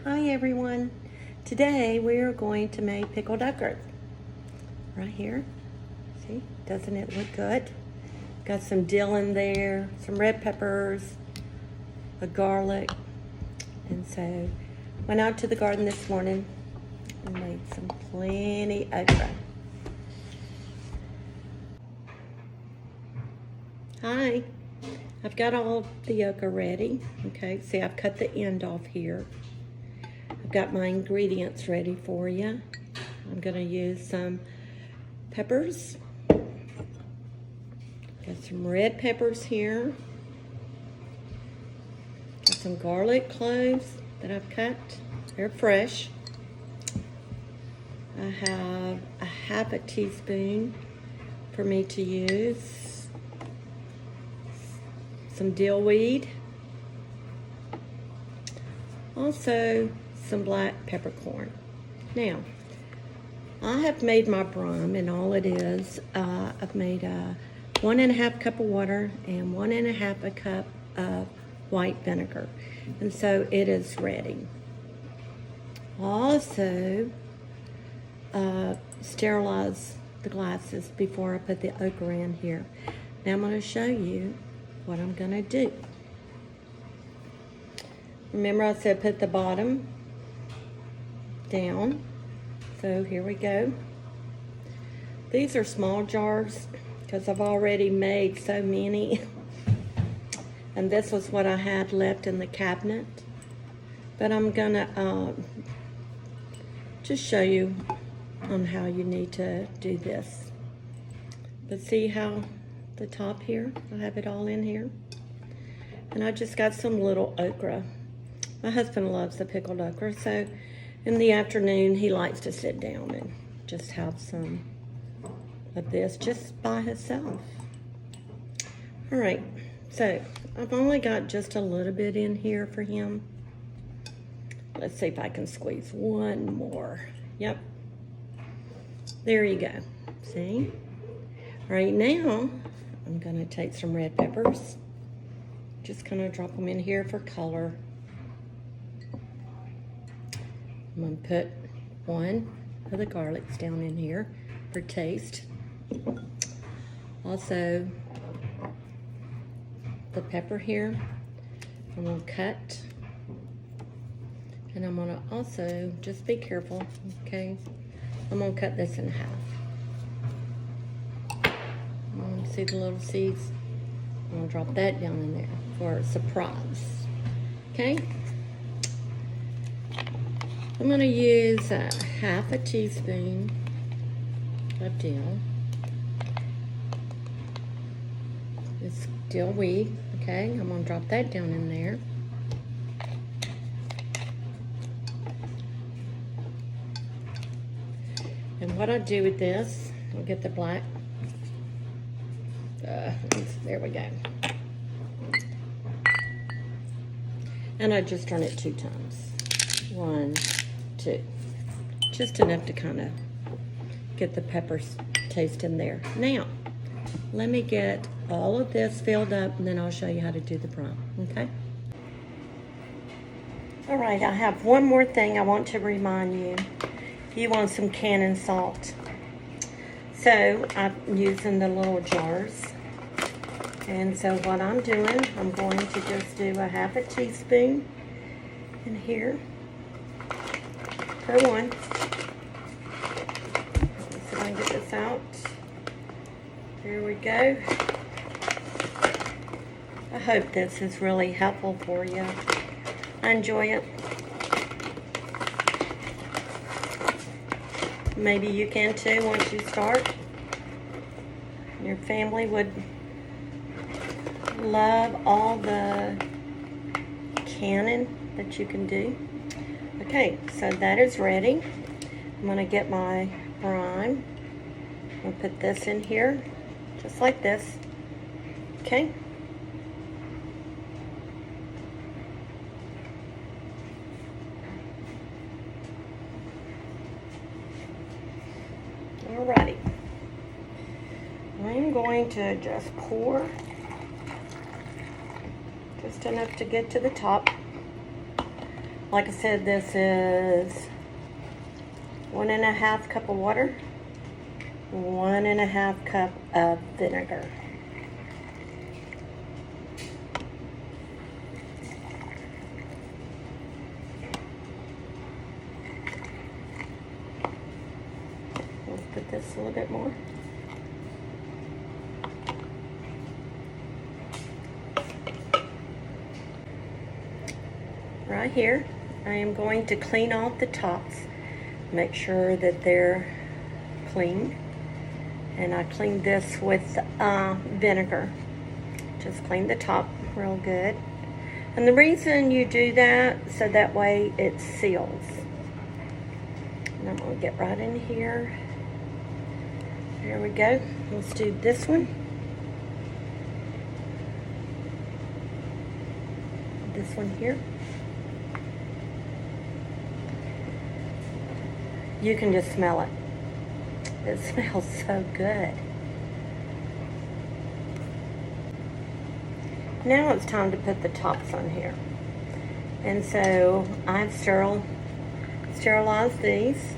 Hi everyone. Today we are going to make pickled okra. Right here. See, doesn't it look good? Got some dill in there, some red peppers, a garlic. And so went out to the garden this morning and made some plenty okra. Hi. I've got all the okra ready. Okay, see, I've cut the end off here. I've got my ingredients ready for you. I'm gonna use some peppers. Got some red peppers here. Got some garlic cloves that I've cut. They're fresh. I have a half a teaspoon for me to use. Some dill weed. Also, some black peppercorn. Now, I have made my brine, and all it is, I've made 1.5 cup of water and 1.5 cup of white vinegar. And so it is ready. Also, sterilize the glasses before I put the okra in here. Now I'm going to show you what I'm going to do. Remember I said put the bottom down. So here we go. These are small jars because I've already made so many. And this was what I had left in the cabinet. But I'm gonna just show you on how you need to do this. But see how the top here, I have it all in here. And I just got some little okra. My husband loves the pickled okra, so in the afternoon he likes to sit down and just have some of this just by himself. All right, so I've only got just a little bit in here for him. Let's see if I can squeeze one more. Yep, there you go. See? Right now, I'm gonna take some red peppers. Just gonna drop them in here for color. I'm gonna put one of the garlics down in here for taste. Also, the pepper here, I'm gonna cut. And I'm gonna also, just be careful, okay? I'm gonna cut this in half. See the little seeds? I'm gonna drop that down in there for a surprise, okay? I'm gonna use half a teaspoon of dill. It's dill weed, okay? I'm gonna drop that down in there. And what I do with this, I'll get the black. There we go. And I just turn it 2 times. 1, 2. Just enough to kind of get the peppers taste in there. Now, let me get all of this filled up and then I'll show you how to do the brine, okay? All right, I have one more thing I want to remind you. You want some cannon salt. So I'm using the little jars. And so what I'm doing, I'm going to just do a half a teaspoon in here per one. Let's see if I can get this out. There we go. I hope this is really helpful for you. I enjoy it. Maybe you can too once you start. Your family would love all the cannon that you can do. Okay, so that is ready. I'm gonna get my brine. I'm gonna put this in here, just like this. Okay. Alrighty. I'm going to just pour just enough to get to the top. Like I said, this is 1.5 cup of water, 1.5 cup of vinegar. Let's put this a little bit more. Right here, I am going to clean off the tops, make sure that they're clean. And I cleaned this with vinegar. Just clean the top real good. And the reason you do that, so that way it seals. And I'm gonna get right in here. There we go. Let's do this one. This one here. You can just smell it. It smells so good. Now it's time to put the tops on here. And so I've sterilized these.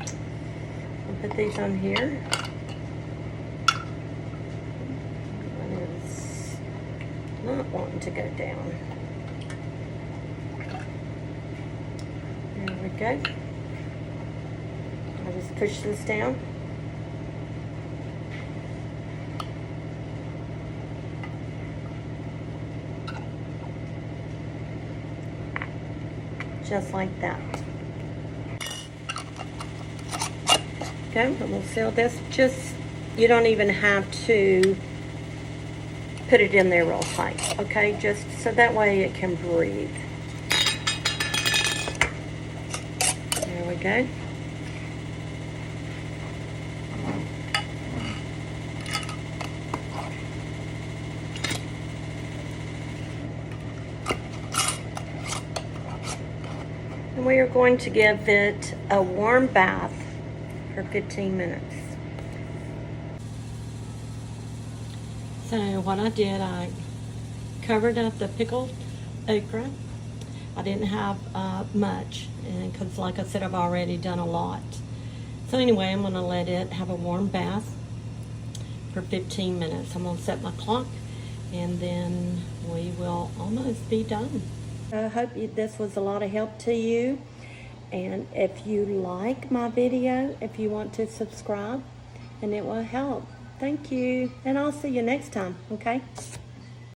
I'll put these on here. One is not wanting to go down. There we go. I'll just push this down. Just like that. Okay, and we'll seal this. Just, you don't even have to put it in there real tight, okay? Just so that way it can breathe. There we go. And we are going to give it a warm bath for 15 minutes. So what I did, I covered up the pickled okra. I didn't have much, and because like I said, I've already done a lot. So anyway, I'm going to let it have a warm bath for 15 minutes. I'm going to set my clock, and then we will almost be done. I hope this was a lot of help to you. And if you like my video, if you want to subscribe, and it will help. Thank you. And I'll see you next time, okay?